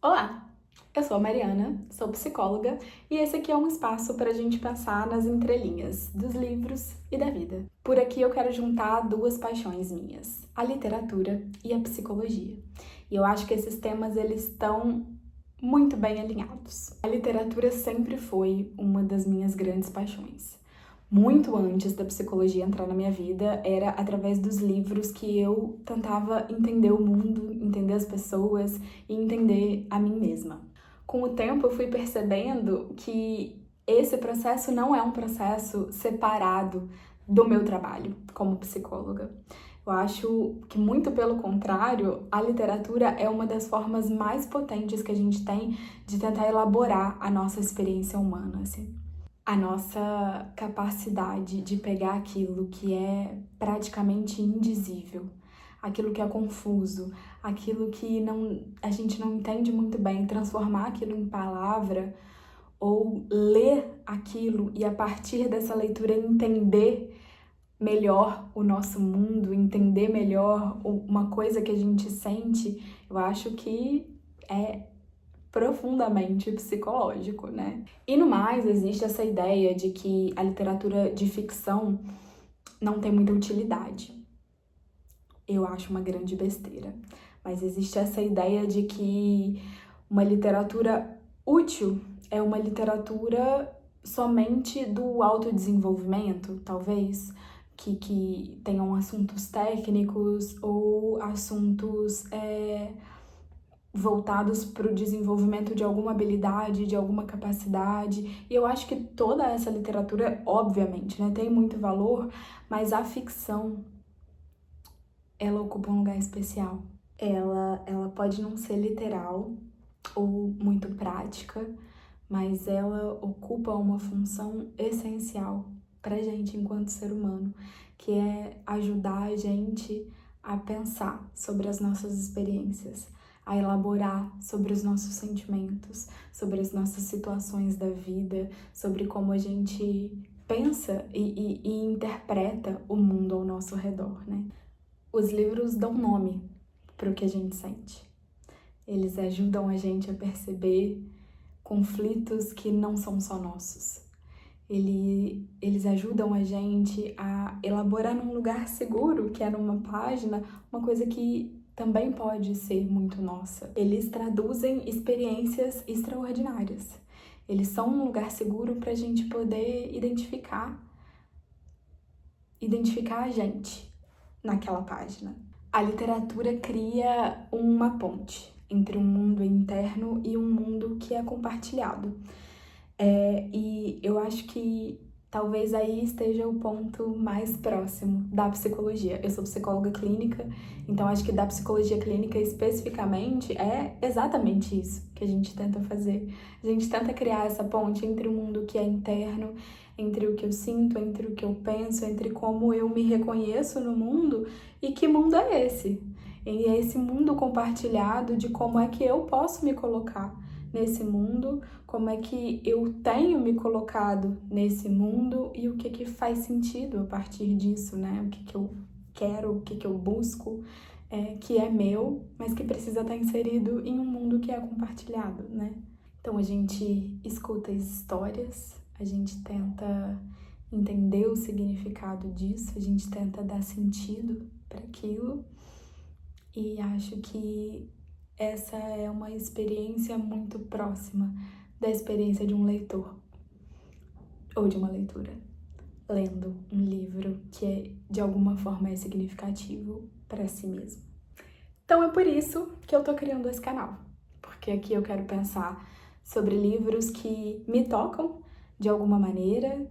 Olá, eu sou a Mariana, sou psicóloga e esse aqui é um espaço para a gente pensar nas entrelinhas dos livros e da vida. Por aqui eu quero juntar duas paixões minhas, a literatura e a psicologia. E eu acho que esses temas eles estão muito bem alinhados. A literatura sempre foi uma das minhas grandes paixões. Muito antes da psicologia entrar na minha vida, era através dos livros que eu tentava entender o mundo, entender as pessoas e entender a mim mesma. Com o tempo, eu fui percebendo que esse processo não é um processo separado do meu trabalho como psicóloga. Eu acho que, muito pelo contrário, a literatura é uma das formas mais potentes que a gente tem de tentar elaborar a nossa experiência humana, assim. A nossa capacidade de pegar aquilo que é praticamente indizível, aquilo que é confuso, aquilo que a gente não entende muito bem, transformar aquilo em palavra ou ler aquilo e a partir dessa leitura entender melhor o nosso mundo, entender melhor uma coisa que a gente sente, eu acho que é profundamente psicológico, né? E no mais, existe essa ideia de que a literatura de ficção não tem muita utilidade. Eu acho uma grande besteira. Mas existe essa ideia de que uma literatura útil é uma literatura somente do autodesenvolvimento, talvez, que tenham assuntos técnicos ou assuntos voltados para o desenvolvimento de alguma habilidade, de alguma capacidade. E eu acho que toda essa literatura, obviamente, né, tem muito valor, mas a ficção, ela ocupa um lugar especial. Ela pode não ser literal ou muito prática, mas ela ocupa uma função essencial pra gente enquanto ser humano, que é ajudar a gente a pensar sobre as nossas experiências, a elaborar sobre os nossos sentimentos, sobre as nossas situações da vida, sobre como a gente pensa e interpreta o mundo ao nosso redor, né? Os livros dão nome para o que a gente sente. Eles ajudam a gente a perceber conflitos que não são só nossos. Eles ajudam a gente a elaborar num lugar seguro, que é numa página, uma coisa que também pode ser muito nossa. Eles traduzem experiências extraordinárias. Eles são um lugar seguro para a gente poder identificar a gente naquela página. A literatura cria uma ponte entre um mundo interno e um mundo que é compartilhado. E eu acho que talvez aí esteja o ponto mais próximo da psicologia. Eu sou psicóloga clínica, então acho que da psicologia clínica especificamente é exatamente isso que a gente tenta fazer. A gente tenta criar essa ponte entre o mundo que é interno, entre o que eu sinto, entre o que eu penso, entre como eu me reconheço no mundo e que mundo é esse. E é esse mundo compartilhado de como é que eu posso me colocar nesse mundo, como é que eu tenho me colocado nesse mundo e o que faz sentido a partir disso, né? O que eu quero, o que eu busco, que é meu, mas que precisa estar inserido em um mundo que é compartilhado, né? Então a gente escuta as histórias, a gente tenta entender o significado disso, a gente tenta dar sentido para aquilo e acho que essa é uma experiência muito próxima da experiência de um leitor ou de uma leitura, lendo um livro que de alguma forma é significativo para si mesmo. Então é por isso que eu tô criando esse canal, porque aqui eu quero pensar sobre livros que me tocam de alguma maneira,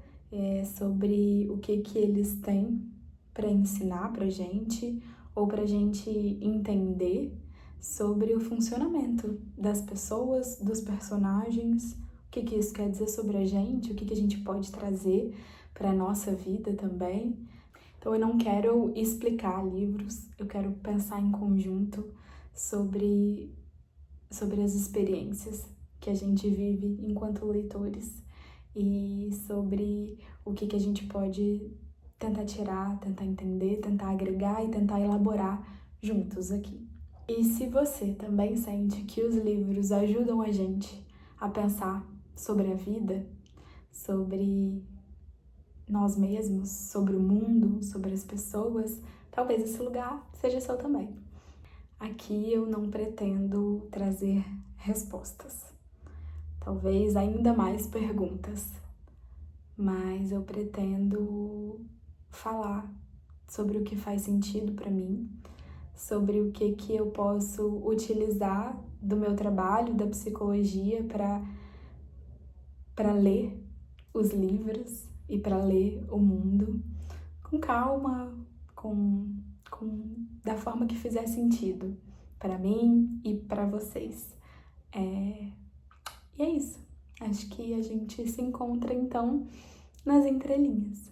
sobre o que eles têm para ensinar pra gente ou pra gente entender sobre o funcionamento das pessoas, dos personagens, o que isso quer dizer sobre a gente, o que a gente pode trazer para a nossa vida também. Então eu não quero explicar livros, eu quero pensar em conjunto sobre as experiências que a gente vive enquanto leitores e sobre o que a gente pode tentar tirar, tentar entender, tentar agregar e tentar elaborar juntos aqui. E se você também sente que os livros ajudam a gente a pensar sobre a vida, sobre nós mesmos, sobre o mundo, sobre as pessoas, talvez esse lugar seja seu também. Aqui eu não pretendo trazer respostas, talvez ainda mais perguntas, mas eu pretendo falar sobre o que faz sentido para mim, sobre o que eu posso utilizar do meu trabalho, da psicologia para ler os livros e para ler o mundo com calma, da forma que fizer sentido para mim e para vocês. E é isso. Acho que a gente se encontra então nas entrelinhas.